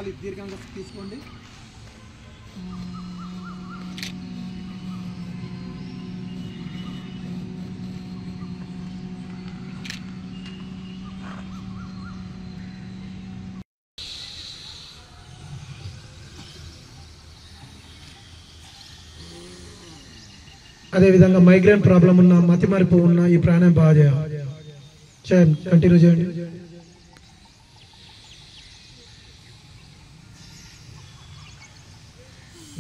గాలి దీర్ఘంగా తీసుకోండి. అదేవిధంగా మైగ్రేన్ ప్రాబ్లం ఉన్న, మతిమరుపు ఉన్న ఈ ప్రాణాయామం బాగా చేయండి. కంటిన్యూ చేయండి.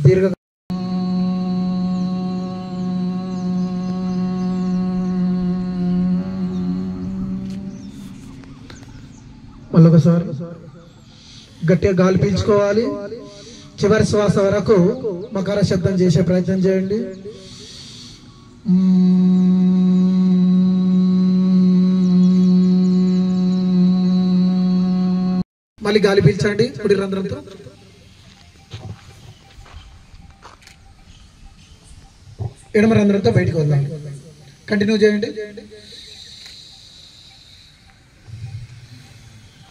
దీర్ఘ మళ్ళొకసారి గట్టిగా గాలి పీల్చుకోవాలి. చివరి శ్వాస వరకు మకర శబ్దం చేసే ప్రయత్నం చేయండి. మళ్ళీ గాలి పీల్చండి కుడి రంధ్రంతో. ఎడమ రంధ్రంతో బయటకు వదలండి. కంటిన్యూ చేయండి.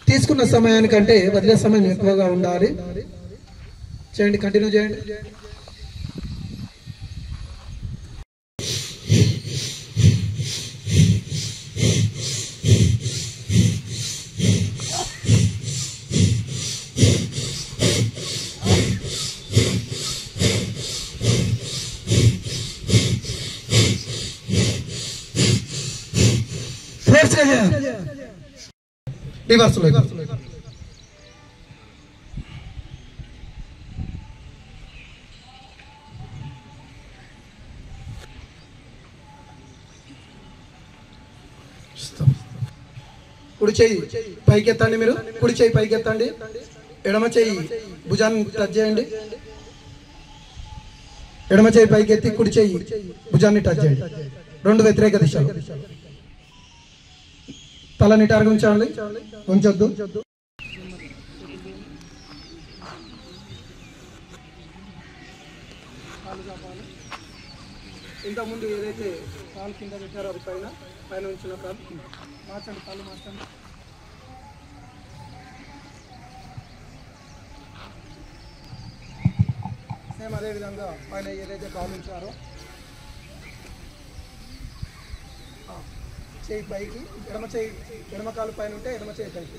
తీసుకున్న సమయానికంటే వదిలే సమయం ఎక్కువగా ఉండాలి. చేయండి, కంటిన్యూ చేయండి. రివర్స్ లో కుడి చెయ్యి పైకి ఎత్తండి. మీరు కుడి చెయ్యి పైకి ఎత్తండి. ఎడమ చెయ్యి భుజాన్ని టచ్ చేయండి. ఎడమ చెయ్యి పైకి ఎత్తి కుడి చెయ్యి భుజాన్ని టచ్ చేయండి. రెండు వ్యతిరేక దిశలు. తల నిటారుగా ఉంచాలి, ఉంచొద్దు. ఇంతకుముందు ఏదైతే కాలు కింద పెట్టారో అది పైన పైన ఉంచిన కాలు మార్చండి, కాళ్ళు మార్చండి. సేమ్ అదేవిధంగా పైన ఏదైతే కాలు ఉంచారో చేయి పైకి, ఎడమ కాలు పైన ఉంటే ఎడమ చేయి పైకి.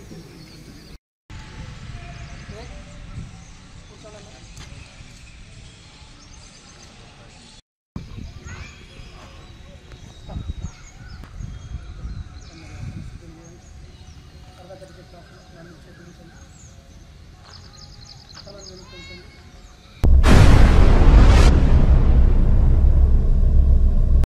అర్ధ గంట